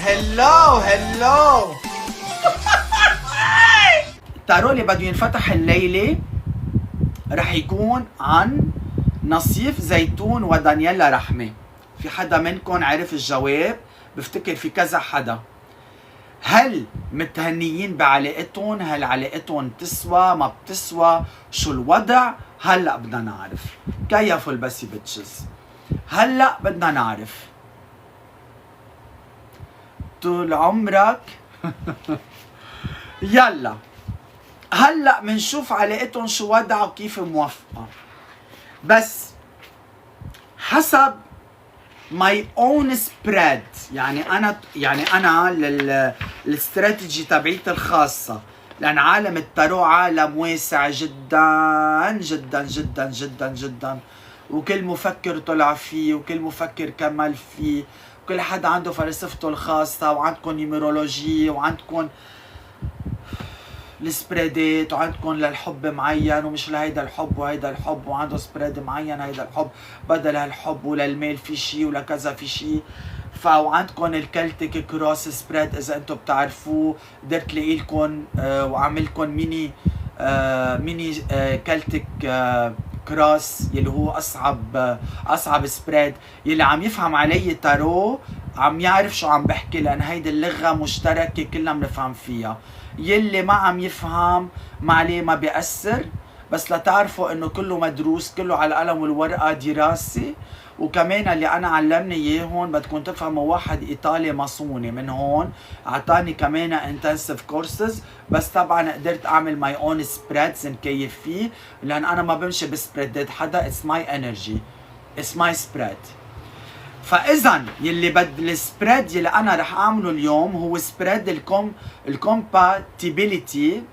هلو هلو. التارو اللي بده ينفتح الليلة رح يكون عن نصيف زيتون ودانييلا رحمة. في حدا منكم عرف الجواب؟ بفتكر في كذا حدا. هل متهنيين بعلاقتهم؟ هل علاقتهم بتسوى ما بتسوى؟ شو الوضع؟ هلا بدنا نعرف. كيفوا البسي بتشز؟ هلا بدنا نعرف. طول عمرك. يلا هلا منشوف علاقتهم شو وضعها وكيف موفقه. بس حسب ماي اون سبريد، يعني انا الاستراتيجي تبعيتي الخاصه، لان عالم التارو عالم واسع جدا جدا جدا جدا جدا، وكل مفكر طلع فيه وكل مفكر كمل فيه، وكل حدا عنده فلسفته الخاصه، وعندكم نيميرولوجي، وعندكم السبريدات، وعندكم للحب معين ومش لهيدا الحب وهيدا الحب، وعنده سبريد معين هيدا الحب بدل هالحب، وللميل في شيء ولكذا في شيء. وعندكم الكلتيك كروس سبريد اذا انتم بتعرفوه، قدرت لاقي لكم واعمل لكم ميني كلتيك كروس يلي هو اصعب سبريد. يلي عم يفهم علي تارو عم يعرف شو عم بحكي، لان هيدي اللغه مشتركه كلنا بنفهم فيها. يلي ما عم يفهم ما عليه، ما بيأثر، بس لتعرفوا انه كله مدروس، كله على القلم والورقه دراسه. وكمان اللي انا علمني اياهم بدكم تفهموا، واحد ايطالي مصوني من هون اعطاني كمان انتنسيف كورسز، بس طبعا قدرت اعمل ماي اون سبريدز نكيف فيه، لان انا ما بمشي بسبريدات حدا. اتس ماي انرجي، اتس ماي سبريد. فاذا يلي السبريد يلي انا رح اعمله اليوم هو سبريد الكومباتيبيليتي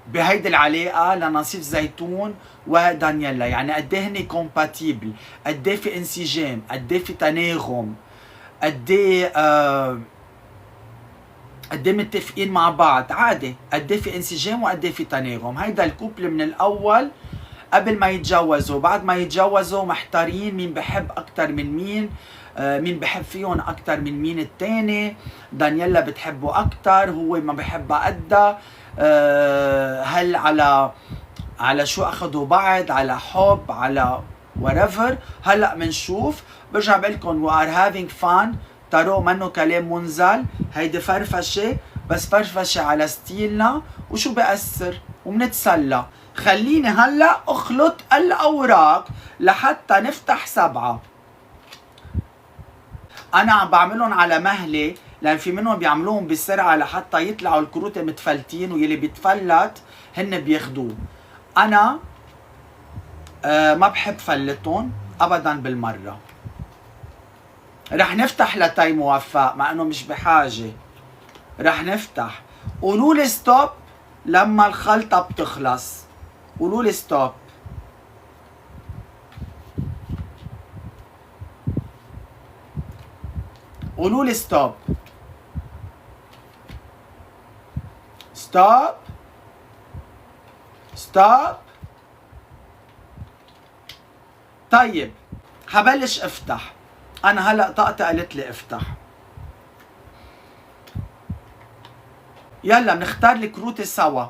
بهيدي العلاقه لنصيف زيتون ودانييلا. يعني قد ايه هن كومباتيبل، قد ايه في انسجام، قد ايه في تناغم، قد ايه متفقين مع بعض عادي، قد ايه في انسجام وقد ايه في تناغم. هيدا الكوبل من الاول قبل ما يتجوزوا، بعد ما يتجوزوا محتارين مين بحب اكتر من مين، مين بحب فيهم اكتر من مين التاني. دانييلا بتحبه اكتر، هو ما بحبها قدها. هل على شو اخذوا بعض، على حب، على whatever. هلا منشوف. برجع بقول لكم we are having fun. تارو منه كلام منزل، هيدي فرفشه، بس فرفشه على ستيلنا وشو بأثر ومنتسلى. خليني هلا اخلط الاوراق لحتى نفتح 7. انا عم بعملهم على مهله، لان في منهم بيعملوهم بسرعه لحتى يطلعوا الكروت متفلتين، ويلي بيتفلت هن بياخدوه. انا ما بحب فلتهم ابدا بالمره. رح نفتح لتاي موفق مع انه مش بحاجه. رح نفتح. قولوا لي ستوب لما الخلطه بتخلص. قولوا لي ستوب. قولوا لي ستوب. ستوب ستوب. طيب هبلش افتح. انا هلا طاقتي قالت لي افتح. يلا بنختار الكروت سوا.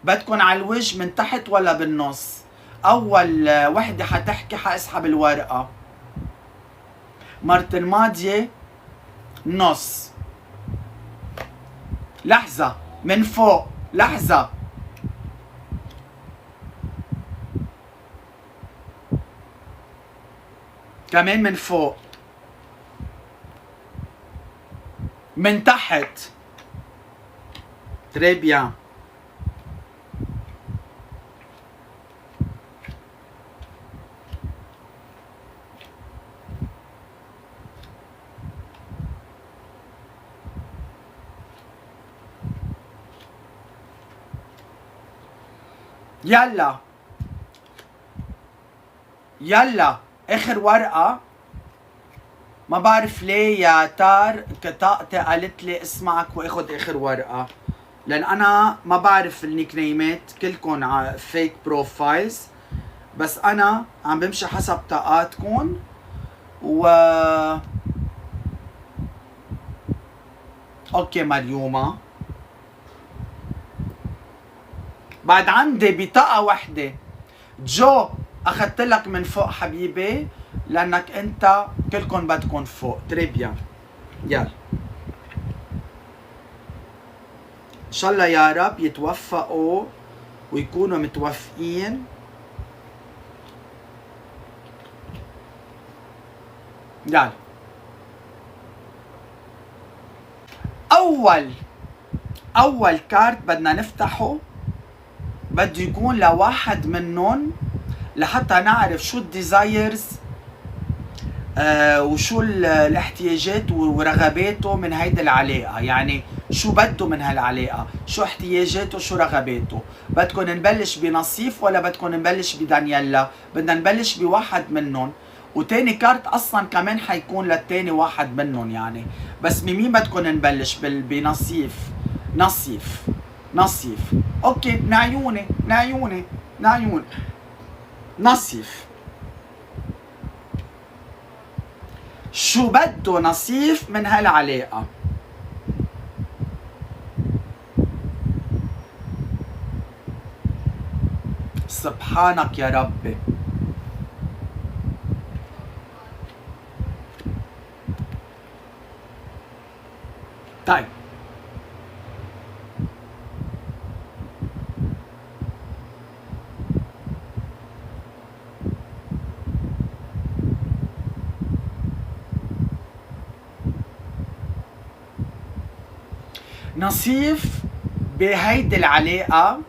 بدكن على الوجه من تحت ولا بالنص؟ اول وحده حتحكي حاسحب الورقه. مرة الماضية نص. لحظة من فوق. لحظة. كمان من فوق. من تحت. تري بيان. يلا يلا اخر ورقة. ما بعرف ليه يا تار طاقتي قالت لي اسمعك واخد اخر ورقة، لان انا ما بعرف النيك نيمات، كلكم فيك بروفايلز، بس انا عم بمشي حسب طاقاتكم. و اوكي مريومة. بعد عندي بطاقة وحدة. جو اخذت لك من فوق حبيبي، لانك انت كلكم بدكم فوق. تري بيان. يلا ان شاء الله يا رب يتوفقوا ويكونوا متوفقين. يلا اول كارت بدنا نفتحه بده يكون لواحد منهم، لحتى نعرف شو الديزايرز وشو الاحتياجات ورغباته من هيدي العلاقة. يعني شو بده من هالعلاقة، شو احتياجاته شو رغباته. بدكم نبلش بنصيف ولا بدكم نبلش بدانييلا؟ بدنا نبلش بواحد منهم، وتاني كارت اصلا كمان حيكون للتاني واحد منهم يعني. بس بمين بدكم نبلش؟ بنصيف. نصيف اوكي. نعيوني نصيف. شو بده نصيف من هالعلاقة؟ سبحانك يا ربي. طيب نصيف بهيدي العلاقة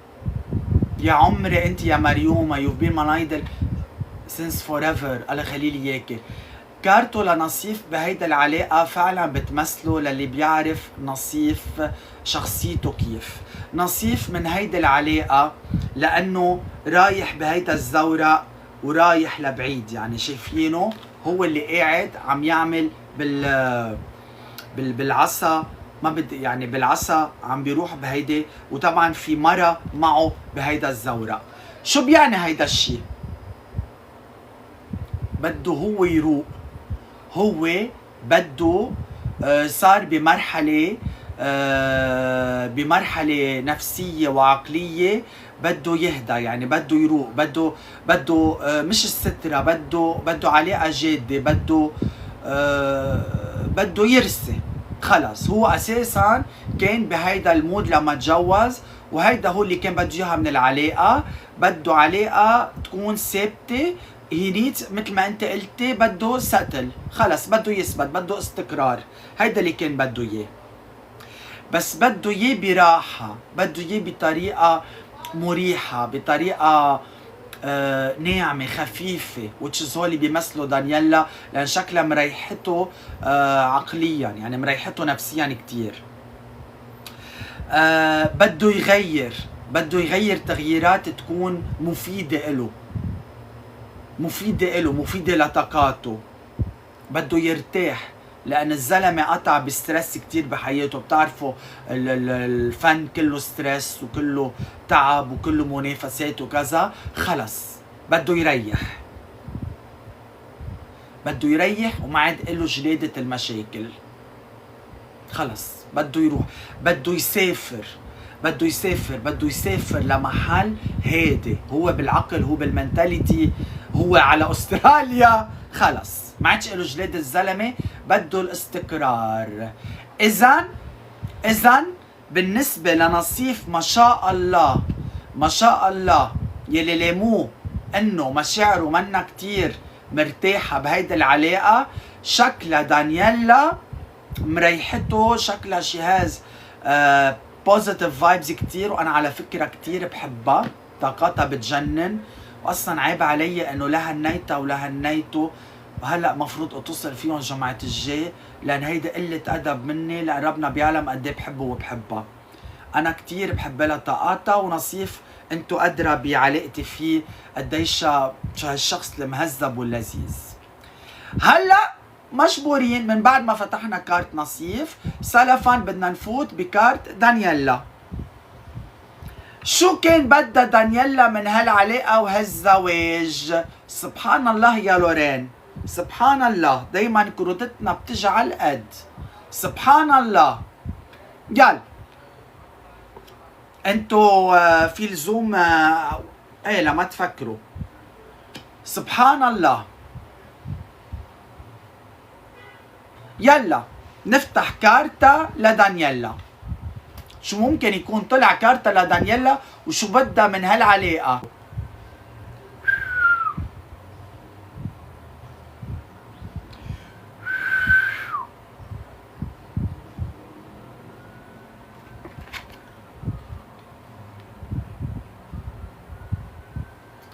يا عمري انت يا مريومة، you've been my idol since forever. الله يخلي لي اياكي. كارته لنصيف بهيدي العلاقة فعلا بتمثله للي بيعرف نصيف شخصيته كيف. نصيف من هيدي العلاقة لأنه رايح بهيدا الزورق ورايح لبعيد، يعني شايفينه هو اللي قاعد عم يعمل بالعصا، ما بدي يعني بالعصا عم بيروح بهيدي، وطبعا في مرة معه بهيدا الزورق. شو بيعني هيدا الشيء؟ بده هو يروق، هو بده صار بمرحلة نفسية وعقلية، بده يهدى يعني، بده يروق، بده مش السترة، بده علاقة جادة، بده يرسي. خلص هو اساسا كان بهيدا المود لما تجوز، وهيدا هو اللي كان بده اياها من العلاقة. بده علاقة تكون ثابتة، هينيت مثل ما انت قلتي، بده ساتل، خلص بده يثبت، بده استقرار. هيدا اللي كان بده اياه، بس بده اياه براحة، بده اياه بطريقة مريحة، بطريقة ناعمة خفيفة، which هو اللي بيمثله دانييلا، لأن شكلها مريحته عقليا، يعني مريحته نفسيا كتير. بده يغير تغييرات تكون مفيدة له، مفيدة لطاقاته. بده يرتاح، لأن الزلمة قطع بستريس كتير بحياته. بتعرفوا الفن كله ستريس وكله تعب وكله منافسات وكذا. خلص بده يريح وما عاد له جلادة المشاكل. خلص بده يروح، بده يسافر لمحل هادي. هو بالعقل، هو بالمنتاليتي، هو على استراليا. خلص ما عادش له جلاد الزلمه، بده الاستقرار. اذا بالنسبه لنصيف ما شاء الله يلي لاموه انه مشاعره منا كتير مرتاحه بهيدي العلاقه. شكلها دانييلا مريحته، شكلها شي هاز بوزيتيف فايبز كتير، وانا على فكره كتير بحبها، طاقتها بتجنن. واصلا عيب علي انه لا هنيتها ولا هنيته، وهلا مفروض اتصل فيهم جمعة الجاي، لان هيدا قلة ادب مني، لان ربنا بيعلم قد ايه بحبه وبحبها. انا كتير بحب لها طاقاتها. ونصيف انتو ادرى بعلاقتي فيه قديش هالشخص المهذب واللذيذ. هلا مجبورين من بعد ما فتحنا كارت نصيف سلفا بدنا نفوت بكارت دانييلا. شو كان بدها دانييلا من هالعلاقة وهالزواج؟ سبحان الله يا لورين، سبحان الله، دايما كروتتنا بتجي على القد. سبحان الله. يلا انتو في الزوم ايه لا ما تفكروا. سبحان الله. يلا نفتح كارتا لدانييلا. شو ممكن يكون طلع كارتا لدانييلا وشو بدها من هالعلاقة؟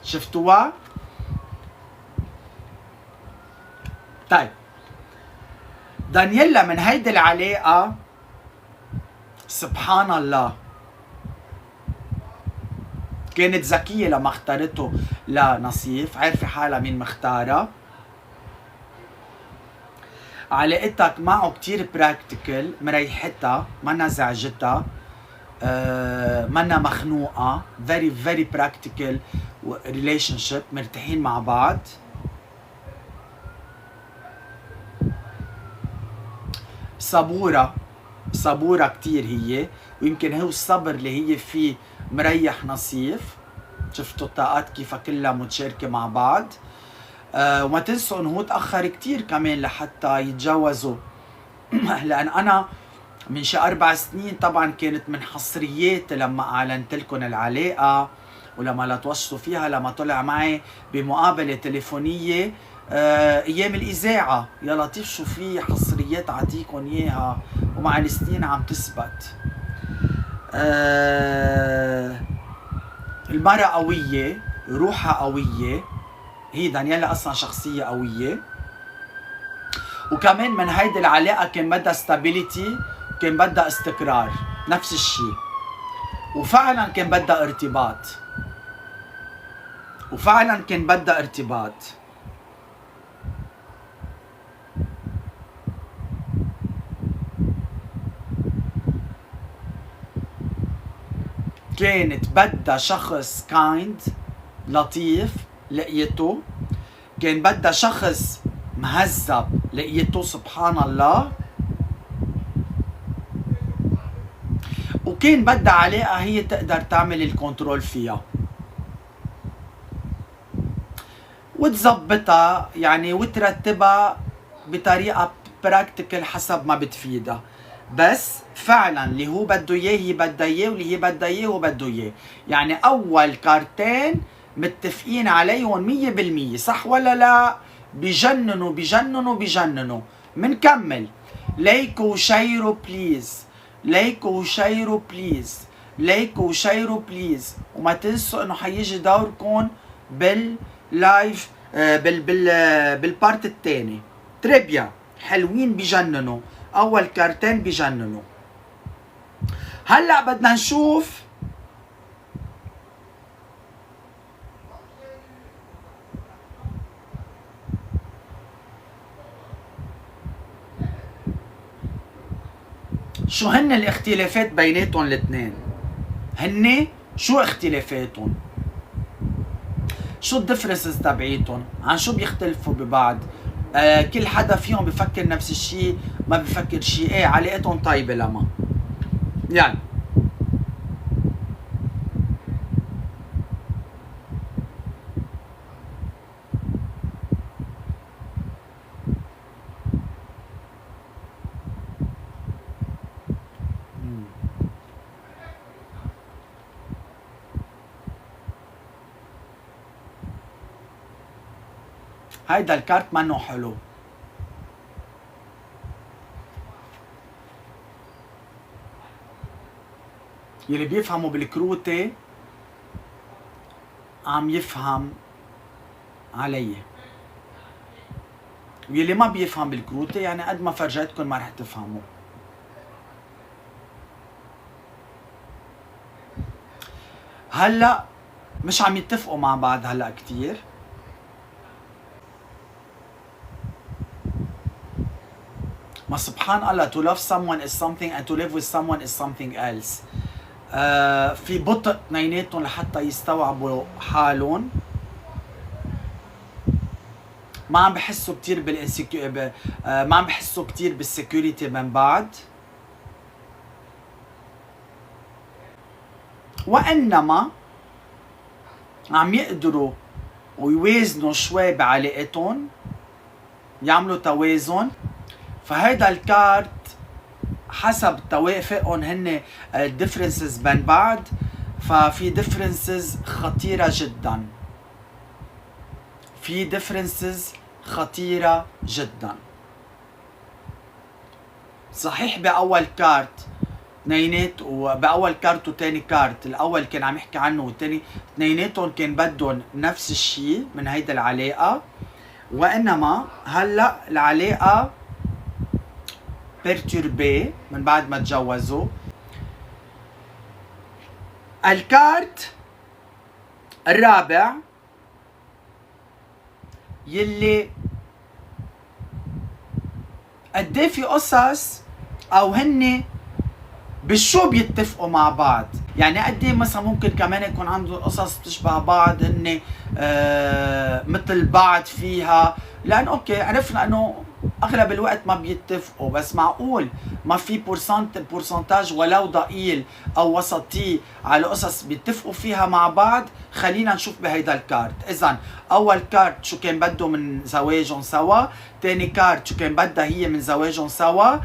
شفتوها؟ طيب دانييلا من هيدي العلاقة سبحان الله كانت ذكية لما اختارته لنصيف، عارفة حالها مين مختارة. علاقتك معه كتير براكتيكال، مريحتها، منا زعجتها، منا مخنوقة، very practical relationship، مرتاحين مع بعض. صبورة كتير هي، ويمكن هو الصبر اللي هي فيه مريح نصيف. شفتوا الطاقات كيف كلها متشاركة مع بعض. وما تنسوا انه هو تأخر كتير كمان لحتى يتجوزوا. لأن أنا من شي 4 سنين طبعا كانت من حصريات لما أعلنت لكم العلاقة، ولما لا توصوا فيها، لما طلع معي بمقابلة تليفونية ايام الاذاعه. يا لطيف شو في حصريات اعطيكم اياها ومع السنين عم تثبت. المرأة قوية، روحها قوية، هي دانييلا اصلا شخصية قوية. وكمان من هيدي العلاقة كان بدها ستابيليتي، كان بدها استقرار، نفس الشيء. وفعلا كان بدها ارتباط. كانت بدها شخص كايند لطيف، لقيته. كان بدها شخص مهذب، لقيته سبحان الله. وكان بدها علاقة هي تقدر تعمل الكنترول فيها وتظبطها يعني، وترتبها بطريقة براكتيكال حسب ما بتفيدها. بس فعلا اللي هو بده اياه هي بدها اياه، واللي هي بدها اياه هو بده اياه. يعني اول كارتين متفقين عليهم 100%، صح ولا لا؟ بجننوا. منكمل. لايكوا وشيروا بليز، لايكوا وشيروا بليز. وما تنسوا انه حيجي دوركم باللايف بالبارت الثاني. تريبيا حلوين، بجننوا. اول كارتين بجننوا. هلا بدنا نشوف شو هن الاختلافات بيناتهم الاثنين. هن شو اختلافاتهم؟ شو الدفرنسز تبعيتهم؟ عن شو بيختلفوا ببعض؟ كل حدا فيهم بفكر نفس الشيء، ما بفكر شيء. ايه علاقتهم طيبة لما يعني. هيدا الكارت منه حلو. يلي بيفهموا بالكروتة عم يفهم علي، ويلي ما بيفهم بالكروتة يعني قد ما فرجيتكم ما رح تفهموا. هلا مش عم يتفقوا مع بعض هلا كتير. ما سبحان الله، to love someone is something and to live with someone is something else. في بطء اثنيناتهم لحتى يستوعبوا حالهم. ما عم بحسوا كتير ما عم بحسوا كتير بالسكيورتي من بعض. وإنما عم يقدروا ويوازنوا شوي بعلاقتهم، يعملوا توازن. فهيدا الكارت حسب توافقهم هن الديفرنسز بين بعض، ففي ديفرنسز خطيرة جدا، في ديفرنسز خطيرة جدا. صحيح بأول كارت اثنينات، وبأول كارت وتاني كارت، الأول كان عم يحكي عنه والتاني، اثنيناتهم كان بدهم نفس الشيء من هيدا العلاقة، وإنما هلأ العلاقة بيرتوربي من بعد ما تجوزوا. الكارت الرابع يلي قديه في قصص او هن بالشو بيتفقوا مع بعض، يعني قديه مثلا ممكن كمان يكون عندهم قصص بتشبه بعض، هن مثل بعض فيها، لان اوكي عرفنا انه اغلب الوقت ما بيتفقوا، بس معقول ما في بورسنتاج ولو ضئيل او وسطي على قصص بيتفقوا فيها مع بعض. خلينا نشوف بهيدا الكارت. اذا اول كارت شو كان بده من زواجهم سوا، ثاني كارت شو كان بدها هي من زواجهم سوا،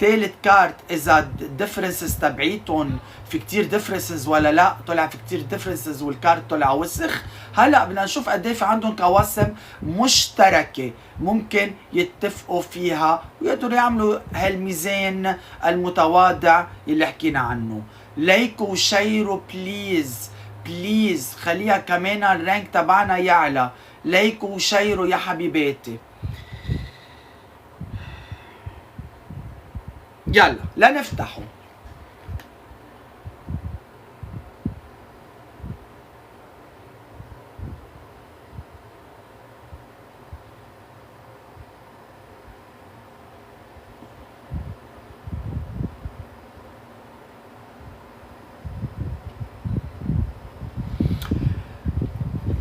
ثالث كارت اذا الديفرنسز تبعيتهم في كتير ديفرنسز ولا لا، طلع في كتير ديفرنسز والكارت طلع وسخ. هلا بدنا نشوف قد ايه في عندهم قواسم مشتركه ممكن يتفقوا فيها ويقدروا يعملوا هالميزان المتواضع اللي حكينا عنه. لايكوا وشيروا بليز بليز، خليها كمان الرانك تبعنا يعلى. لايكوا وشيروا يا حبيباتي. يلا لنفتحه.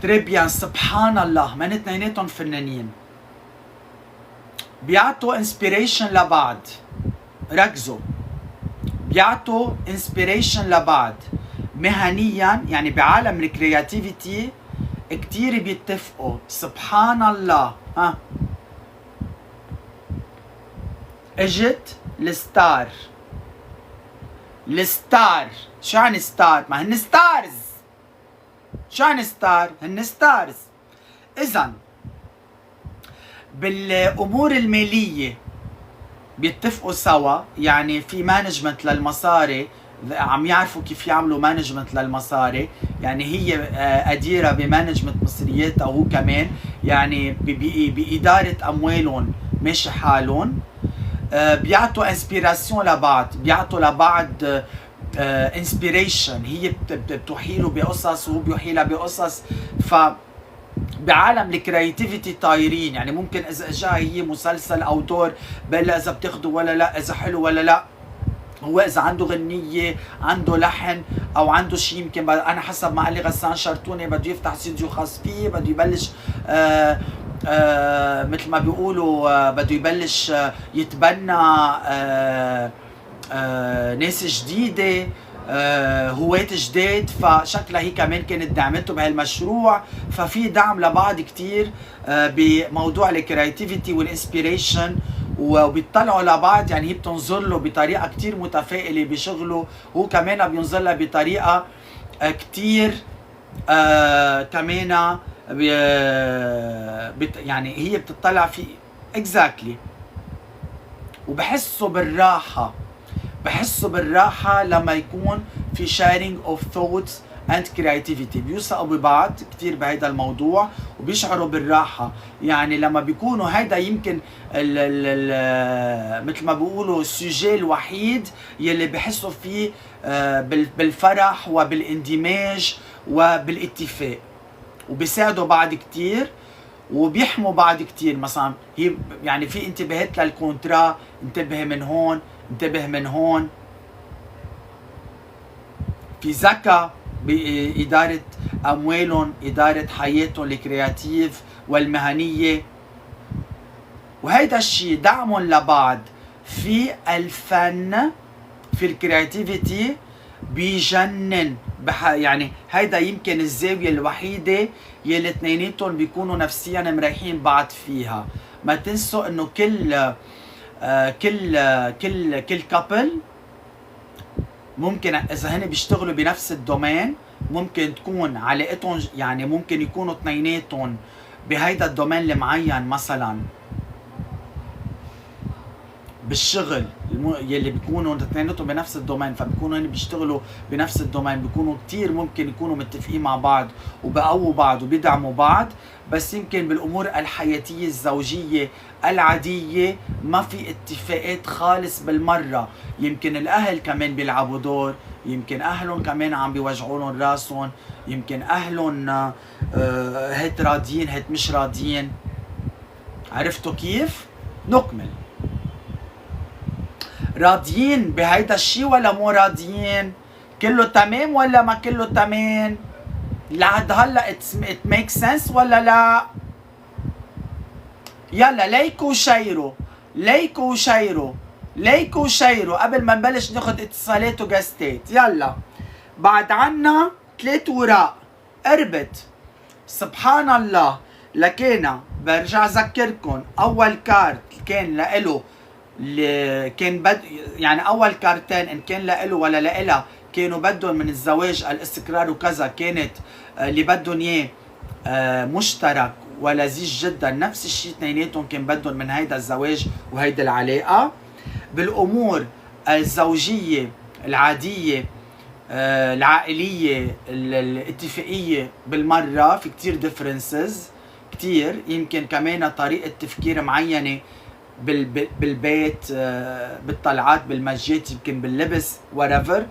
تريبيان، سبحان الله، من اثنيناتهم فنانين بيعطوا انسبيريشن لبعض. ركزوا، بيعطوا انسبيريشن لبعض مهنيا، يعني بعالم الكرياتيفيتي كتير بيتفقوا. سبحان الله. ها اجت الستار. الستار شو يعني ستار؟ ما هن ستارز. شو يعني ستار؟ هن ستارز. اذا بالامور الماليه بيتفقوا سوا، يعني في مانجمنت للمصاري، عم يعرفوا كيف يعملوا مانجمنت للمصاري، يعني هي قديرة بمانجمنت مصرياتها وهو كمان، يعني بإدارة أموالهم ماشي حالهم. بيعطوا انسبيراسيون لبعض، بيعطوا لبعض انسبيريشن، هي بتوحي له بقصص وهو بيوحي لها بقصص. ف بعالم الكرياتيفيتي طايرين، يعني ممكن اذا اجاها هي مسلسل او دور بلا اذا بتاخده ولا لا، اذا حلو ولا لا، هو اذا عنده غنيه، عنده لحن، او عنده شيء يمكن انا حسب ما قال لي غسان شرطوني بده يفتح استوديو خاص فيه، بده يبلش مثل ما بيقولوا بده يبلش يتبنى ناس جديده، هواة جداد، فشكلها هي كمان كانت دعمته بهالمشروع. ففي دعم لبعض كتير بموضوع الكرياتيفيتي والانسبيريشن، وبيطلعوا لبعض، يعني هي بتنظر له بطريقه كتير متفائله بشغله، هو كمان بينظر لها بطريقه كتير كمان يعني هي بتطلع في اكزاكتلي. وبحسوا بالراحه، بحسوا بالراحة لما يكون في sharing of thoughts and creativity، بيوثقوا ببعض كتير بهيدا الموضوع وبيشعروا بالراحة. يعني لما بيكونوا هيدا يمكن مثل ما بيقولوا السوجي الوحيد يلي بحسوا فيه بالفرح وبالاندماج وبالاتفاق، وبيساعدوا بعض كتير وبيحموا بعض كتير. مثلا هي يعني في انتباهات للكونترا، انتبه من هون، انتبه من هون. في ذكاء بإدارة أموالهم، إدارة حياتهم الكرياتيف والمهنية، وهيدا الشيء دعمهم لبعض في الفن، في الكرياتيفيتي، بيجنن يعني هيدا يمكن الزاوية الوحيدة يلي اثنيناتهم بيكونوا نفسيا مريحين بعض فيها. ما تنسوا انه كل كابل ممكن اذا هن بيشتغلوا بنفس الدومين ممكن تكون علاقتهم، يعني ممكن يكونوا اثنيناتهم بهيدا الدومين المعين مثلا بالشغل يلي بيكونوا اثنيناتهم بنفس الدومين، فبيكونوا هن بيشتغلوا بنفس الدومين، بيكونوا كتير ممكن يكونوا متفقين مع بعض وبقووا بعض وبيدعموا بعض. بس يمكن بالامور الحياتيه الزوجيه العاديه ما في اتفاقات خالص بالمره. يمكن الاهل كمان بيلعبوا دور، يمكن اهلهم كمان عم بيوجعوا لهم راسهم، يمكن اهلهم هيت راضيين هيت مش راضيين. عرفتوا كيف؟ نكمل. راضيين بهيدا الشيء ولا مو راضيين؟ كله تمام ولا ما كله تمام؟ لحد هلا it makes sense ولا لا؟ يلا لايكوا وشيروا، لايكوا وشيروا، لايكوا وشيروا قبل ما نبلش ناخد اتصالات وجاستات. يلا بعد عنا 3 وراء قربت. سبحان الله. لكينا برجع اذكركم اول كارت كان لإله كان يعني اول كارتين ان كان لإله ولا لإلها كانوا بدهم من الزواج الاستقرار وكذا، كانت اللي بدهم اياه مشترك ولذيذ جدا. نفس الشيء اثنيناتهم كان بدهم من هيدا الزواج وهيدا العلاقه. بالامور الزوجيه العاديه العائليه الاتفاقيه بالمره في كتير ديفرنسز كتير. يمكن كمان طريقه تفكير معينه بالبيت، بالطلعات، بالمجات، يمكن باللبس whatever،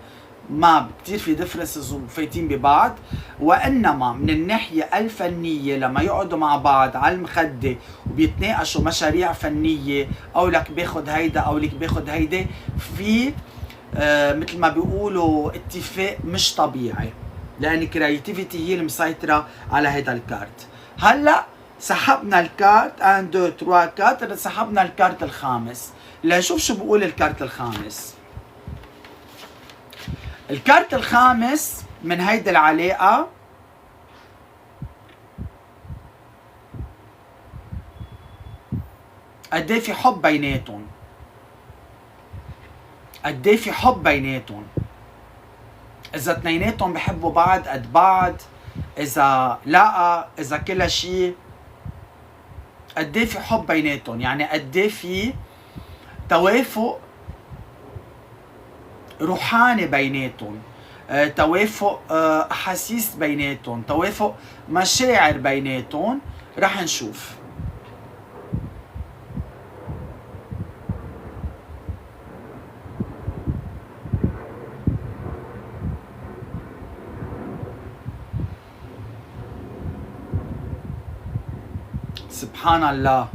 ما كتير في ديفرنسز وفايتين ببعض. وانما من الناحيه الفنيه لما يقعدوا مع بعض على المخده وبيتناقشوا مشاريع فنيه، او لك باخد هيدا او لك باخد هيدا، في مثل ما بيقولوا اتفاق مش طبيعي، لان كرياتيفيتي هي المسيطره على هيدا الكارت. هلا سحبنا الكارت 1 2 3 4، سحبنا الكارت الخامس لنشوف شو بقول الكارت الخامس. الكارت الخامس من هيدا العلاقة قد ايه في حب بيناتهم، قد ايه في حب بيناتهم. اذا اثنيناتهم بحبوا بعض قد بعض، اذا لا، اذا كل شيء، قد ايه في حب بيناتهم، يعني قد ايه في توافق روحاني بيناتهم، توافق احاسيس بيناتهم، توافق مشاعر بيناتهم. رح نشوف. سبحان الله.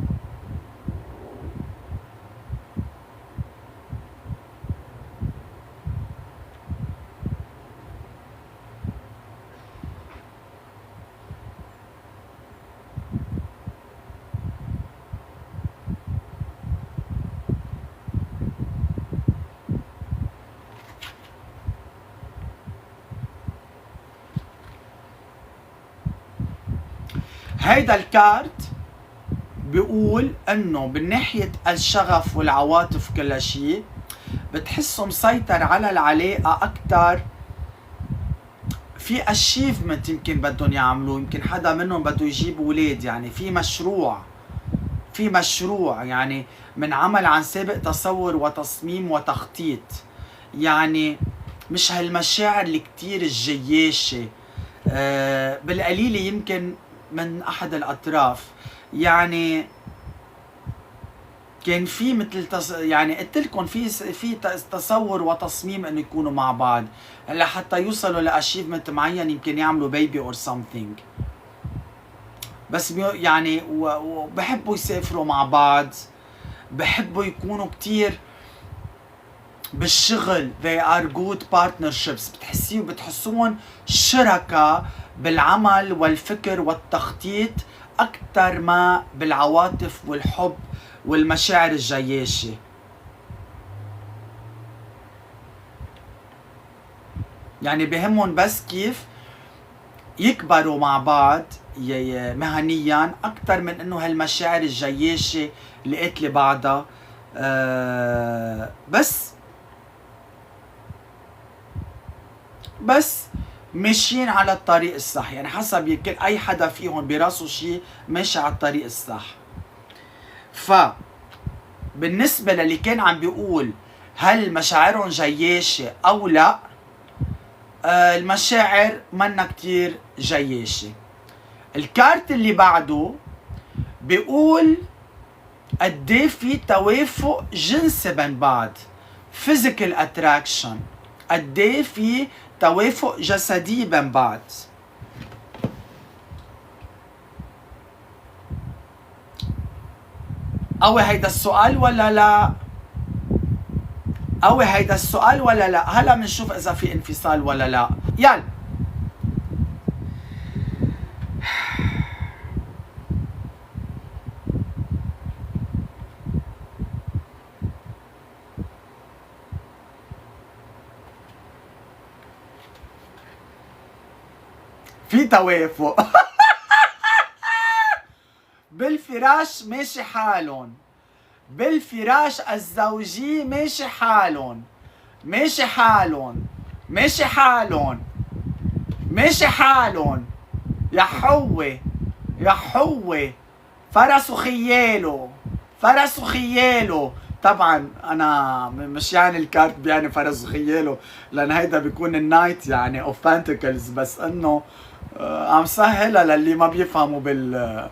هيدا الكارت بيقول انه من ناحية الشغف والعواطف كل شيء بتحسه مسيطر على العلاقة اكتر. في اشيفمنت يمكن بدهم يعملوه، يمكن حدا منهم بده يجيب اولاد، يعني في مشروع يعني من عمل عن سابق تصور وتصميم وتخطيط. يعني مش هالمشاعر اللي كتير الجياشة، بالقليل يمكن من احد الاطراف. يعني كان في مثل يعني قلت لكم في تصور وتصميم انه يكونوا مع بعض، هلا حتى يوصلوا لاشيفمنت معين، يمكن يعملوا بيبي اور سمثينج. بس يعني وبحبوا يسافروا مع بعض، بحبوا يكونوا كتير بالشغل. they are good partnerships. بتحسوهم شركاء بالعمل والفكر والتخطيط أكثر ما بالعواطف والحب والمشاعر الجياشة. يعني بهمهم بس كيف يكبروا مع بعض مهنيا اكثر من انه هالمشاعر الجياشه اللي قتل بعضها. بس ماشيين على الطريق الصح، يعني حسب يمكن اي حدا فيهم براسه شيء ماشي على الطريق الصح. ف بالنسبه للي كان عم بيقول هل مشاعرهم جياشه او لا، المشاعر منا كتير جياشه. الكارت اللي بعده بيقول قديه في توافق جنسي بين بعض، physical attraction، قديه في توافق جسدي بين بعض. قوي هيدا السؤال ولا لا؟ قوي هيدا السؤال ولا لا؟ هلا بنشوف اذا في انفصال ولا لا. يلا في توافق. بالفراش ماشي حالهم، بالفراش الزوجي ماشي حالهم، ماشي حالهم، ماشي حالهم، ماشي حالهم. يا حوي يا حوي، فرس وخياله، فرس وخياله. طبعا انا مش يعني الكارت بيعني فرس وخياله، لان هيدا بيكون النايت يعني اوف بانتكلز، بس انه عم سهلها للي ما بيفهموا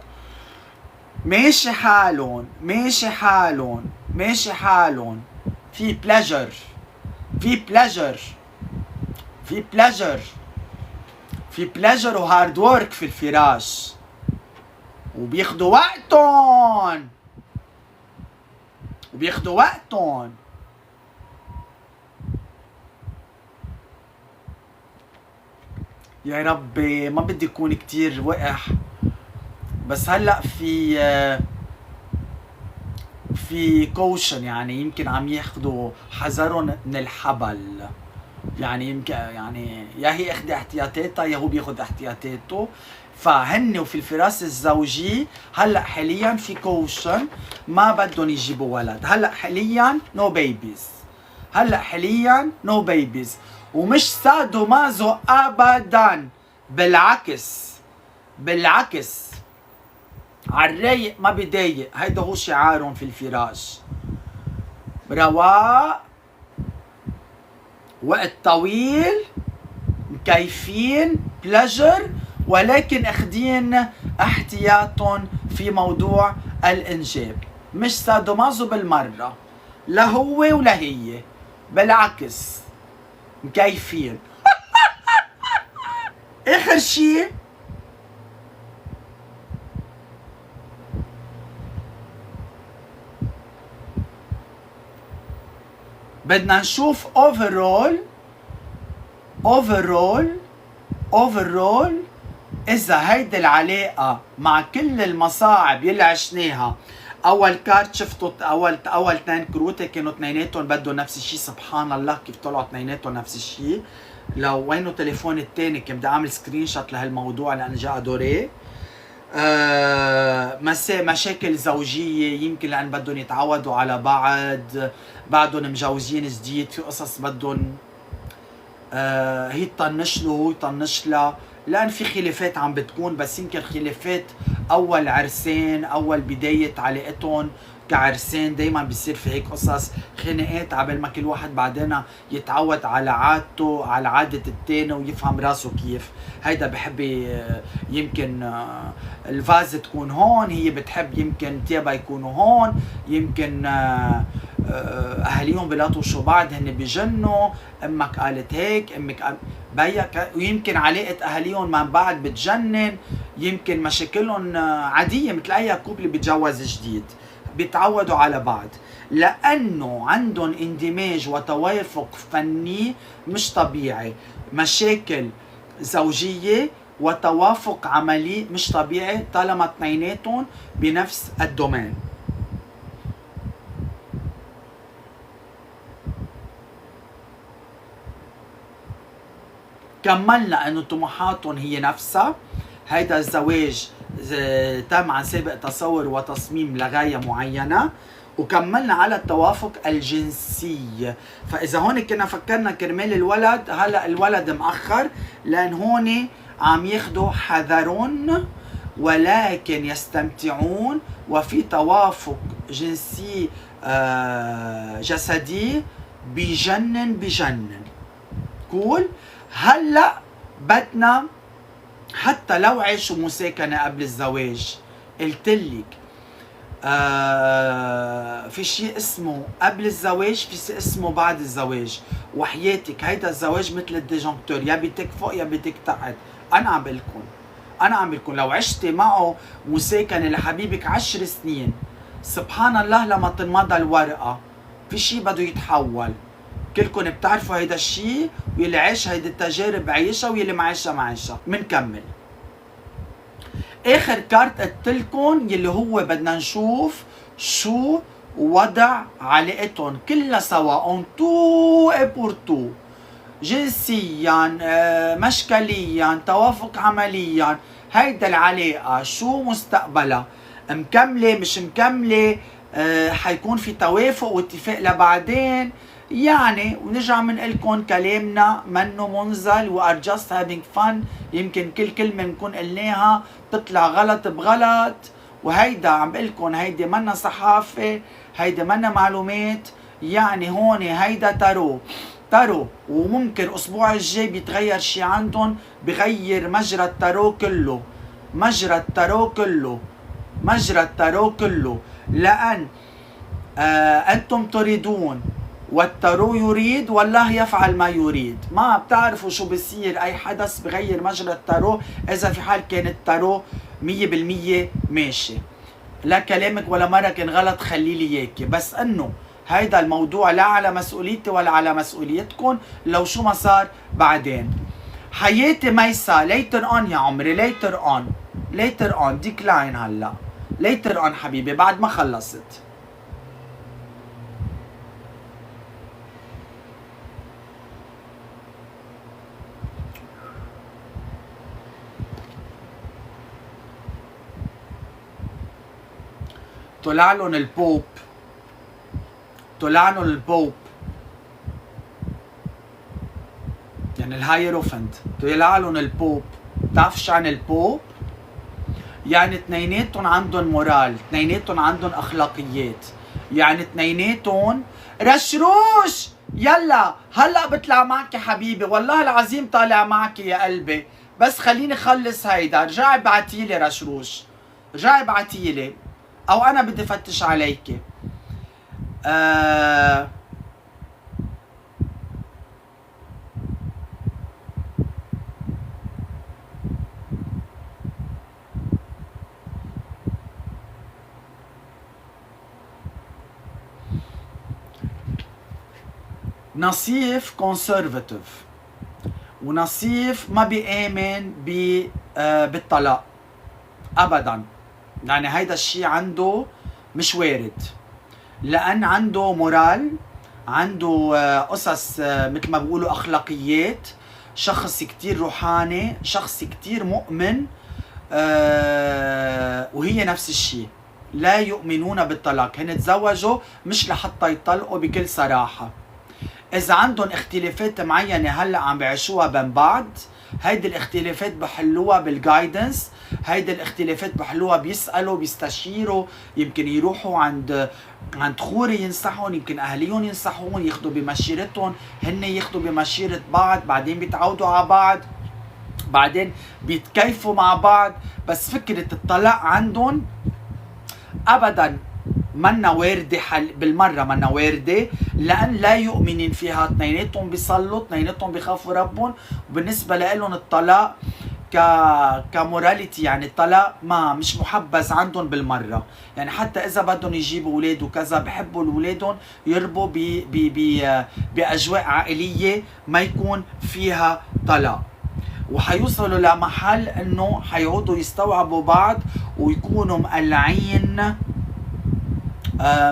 ماشي حالهم، ماشي حالهم، ماشي حالهم. في بليجر، في بليجر، في بليجر، في بليجر وهارد وورك في الفراش، وبياخدوا وقتهم، وبياخدوا وقتهم. يا ربي ما بدي يكون كتير وقح، بس هلا في كوشن، يعني يمكن عم ياخدوا حذرهم من الحبل، يعني يمكن يعني يا هي اخذ احتياطاتها يا هو بياخذ احتياطاته. فهن وفي الفراس الزوجي هلا حاليا في كوشن، ما بدهم يجيبوا ولد هلا حاليا، نو بيبيز، هلا حاليا نو بيبيز. ومش سادو مازو ابدا، بالعكس، بالعكس عالرايق ما بضايق. هيدا هو شعارهم في الفراش، رواق، وقت طويل، مكيفين، بلجر، ولكن اخدين احتياطهم في موضوع الانجاب. مش سادومازو بالمرة، لا هو ولا هي، بالعكس مكيفين. اخر شي بدنا نشوف overall اذا هيدي العلاقة مع كل المصاعب يلي عشناها. اول كارت شفتوا اول اثنين كروت كانوا اثنيناتهم بدهم نفس الشيء، سبحان الله كيف طلعوا اثنيناتهم نفس الشيء. لو وينه تليفون الثاني كان بدي اعمل سكرين شوت لهالموضوع لان جا دوري. مشاكل زوجية يمكن لأن بدهم يتعودوا على بعض، بعدهم مجوزين جديد، في قصص بدهم هي تطنش له وهو يطنش لها، لأن في خلافات عم بتكون، بس يمكن خلافات أول عرسان، أول بداية علاقتهم كعرسان، دايما بيصير في هيك قصص خناقات عبال ما كل واحد بعدين يتعود على عادته، على عادة التاني، ويفهم راسه كيف. هيدا بحب يمكن الفاز تكون هون، هي بتحب يمكن تيابا يكونوا هون، يمكن اهاليهم بيلاطوشوا بعض، هن بيجنوا، امك قالت هيك، امك بيك، ويمكن علاقة اهاليهم مع بعض بتجنن، يمكن مشاكلهم عادية مثل اي كوبل بيتجوز جديد، بيتعودوا على بعض لانه عندهم اندماج وتوافق فني مش طبيعي، مشاكل زوجية وتوافق عملي مش طبيعي طالما اثنيناتهم بنفس الدومين. كملنا انه طموحاتهم هي نفسها، هيدا الزواج تم عن سابق تصور وتصميم لغاية معينة، وكملنا على التوافق الجنسي. فإذا هون كنا فكرنا كرمال الولد، هلأ الولد مأخر لأن هون عم ياخدوا حذرون ولكن يستمتعون وفي توافق جنسي جسدي بجنن. كول. هلأ بدنا حتى لو عاشوا مساكنة قبل الزواج، قلتلك في شيء اسمه قبل الزواج، في شيء اسمه بعد الزواج. وحياتك هيدا الزواج مثل الديجونكتور، يا بيتك فوق يا بيتك تحت. انا عم بقولكم لو عشتي معه مساكنة لحبيبك 10 سنين، سبحان الله لما تنمضى الورقة في شيء بده يتحول. كلكم بتعرفوا هيدا الشيء، واللي عاش هيدي التجارب عايشها واللي ما عاشها. منكمل. اخر كارت قلتلكن يلي هو بدنا نشوف شو وضع علاقتهم كلها سوا، اون تو اي بور تو، جنسيا، مشكليا، توافق عمليا. هيدا العلاقة شو مستقبلها؟ مكملة مش مكملة؟ حيكون في توافق واتفاق لبعدين؟ يعني ونرجع منقلكن كلامنا منه منزل، و are just having fun. يمكن كل كلمة نكون قلناها تطلع غلط بغلط، وهيدا عم بقلكن هيدي منا صحافة، هيدا منا معلومات. يعني هون هيدا تارو، وممكن الأسبوع الجاي بيتغير شي عندهم، بغير مجرى التارو كله، لأن أنتم تريدون والتارو يريد والله يفعل ما يريد. ما بتعرفوا شو بصير، أي حدث بغير مجرى التارو إذا في حال كان التارو 100% ماشي. لا كلامك ولا مرة كان غلط، خليلي إياكي. بس إنه هيدا الموضوع لا على مسؤوليتي ولا على مسؤوليتكم، لو شو ما صار بعدين. حياتي ميسا later on يا عمري، later on decline. هلا later on حبيبي بعد ما خلصت. طلع لهم البوب، يعني الهايروفنت. طلع لهم البوب. بتعرف شو عن البوب؟ يعني اثنيناتهم عندهم مورال، اثنيناتهم عندهم اخلاقيات، يعني اثنيناتهم رشروش. يلا هلا بطلع معك يا حبيبي، والله العظيم طالع معك يا قلبي، بس خليني خلص هيدا. رجعي بعتيلي رشروش، رجعي بعتيلي، او انا بدي فتش عليكي. نصيف كونسرفتيف، ونصيف ما بيآمن بالطلاق ابدا. يعني هيدا الشيء عنده مش وارد، لأن عنده مورال، عنده قصص مثل ما بيقولوا أخلاقيات، شخص كتير روحاني، شخص كتير مؤمن. وهي نفس الشيء، لا يؤمنون بالطلاق. هن تزوجوا مش لحتى يطلقوا بكل صراحة. إذا عندهم اختلافات معينة هلأ عم بعيشوها بين بعض، هيدي الاختلافات بحلوها بالجايدنس، هيدي الاختلافات بحلوها بيسألوا بيستشيروا، يمكن يروحوا عند خوري ينصحون، يمكن أهليهم ينصحون، ياخدوا بمشيرتهم، هن ياخدوا بمشيرة بعض، بعدين بيتعودوا على بعض، بعدين بيتكيفوا مع بعض. بس فكرة الطلاق عندهم أبداً منا واردة، بالمرة منا واردة، لأن لا يؤمنين فيها. اثنيناتهم بيصلوا، اثنيناتهم بيخافوا ربهم، وبالنسبة لهم الطلاق كموراليتي، يعني الطلاق مش محبذ عندهم بالمرة. يعني حتى إذا بدهم يجيبوا أولاد وكذا، بحبوا أولادهم يربوا بأجواء عائلية ما يكون فيها طلاق. وحيوصلوا لمحل إنه حيعودوا يستوعبوا بعض ويكونوا مقلعين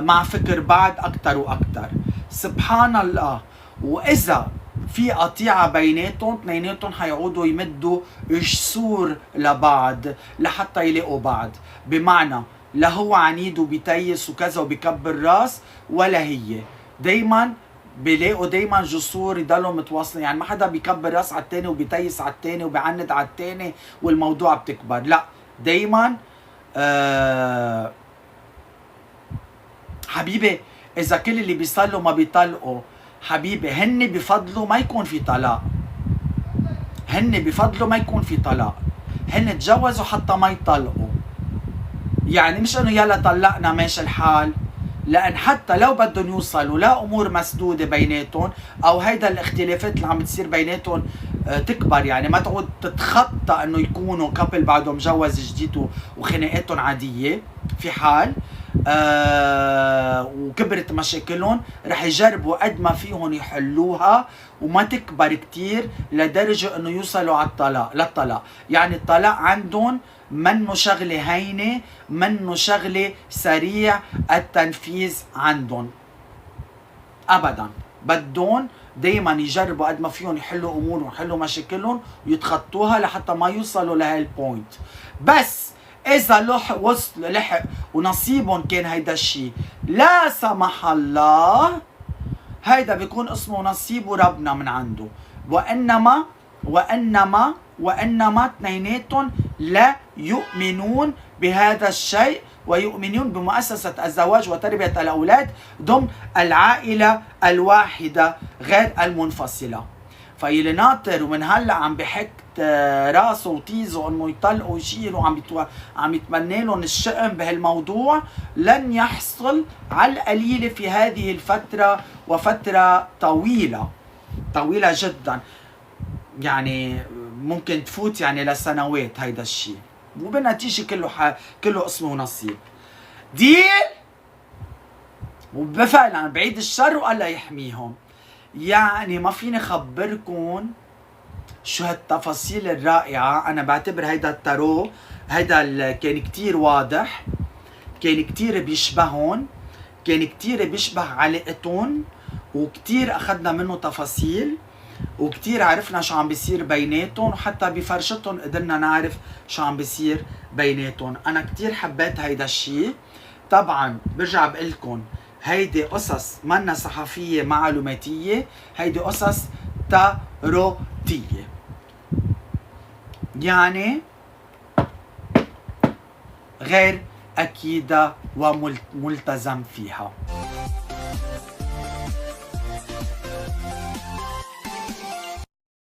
مع فكر بعض أكتر وأكتر. سبحان الله. وإذا في قطيعة بيناتهم، اثنيناتهم حيعودوا يمدوا جسور لبعض لحتى يلاقوا بعض. بمعنى لا هو عنيد وبيتيس وكذا وبيكبر راس، ولا هي. دايما بيلاقوا دايما جسور يضلوا متواصلين، يعني ما حدا بيكبر راس على الثاني وبيتيس على الثاني وبيعند على الثاني والموضوع بتكبر. لا، دايما حبيبي اذا كل اللي بيصلوا ما بيطلقوا، حبيبي هن بفضلوا ما يكون في طلاق، هن بفضلوا ما يكون في طلاق، هن تجوزوا حتى ما يطلقوا. يعني مش انه يلا طلقنا ماشي الحال، لان حتى لو بدهم يوصلوا لا امور مسدوده بيناتهم، او هيدا الاختلافات اللي عم تصير بيناتهم تكبر، يعني ما تعود تتخطى انه يكونوا كابل بعده مجوز جديد وخناقاتهم عاديه، في حال وكبرت مشاكلهم رح يجربوا قد ما فيهم يحلوها وما تكبر كتير لدرجه انه يوصلوا على للطلاق. يعني الطلاق عندهم منه شغله هينه، منه شغله سريع التنفيذ عندهم ابدا. بدهم دايما يجربوا قد ما فيهم يحلوا امورهم ويحلوا مشاكلهم ويتخطوها لحتى ما يوصلوا لهي البوينت. بس اذا لحق ونصيبهم كان هيدا الشيء، لا سمح الله، هيدا بيكون اسمه نصيب وربنا من عنده. وانما اثنيناتهم لا يؤمنون بهذا الشيء، ويؤمنون بمؤسسة الزواج وتربية الأولاد ضمن العائلة الواحدة غير المنفصلة. فاللي ناطر ومن هلا عم بحك راسه وطيزه انه يطلقوا ويشيلوا عم يتمنى لهم الشأم بهالموضوع، لن يحصل على القليله في هذه الفتره، وفتره طويله جدا، يعني ممكن تفوت يعني لسنوات هيدا الشيء، وبالنتيجه كله اسمه نصيب ديل. وفعلا بعيد الشر والله يحميهم. يعني ما فيني خبركم شو هالتفاصيل الرائعة. أنا بعتبر هيدا التارو هيدا كان كتير واضح، كان كتير بيشبهون، كان كتير بيشبه علاقتهم، وكتير أخذنا منه تفاصيل، وكتير عرفنا شو عم بيصير بيناتهم، وحتى بفرشتهم قدرنا نعرف شو عم بيصير بيناتهم. أنا كتير حبيت هيدا الشيء. طبعا برجع بقلكن هيدي قصص منا صحفية معلوماتية، هيدي قصص تاروتية، يعني غير أكيدة وملتزم فيها.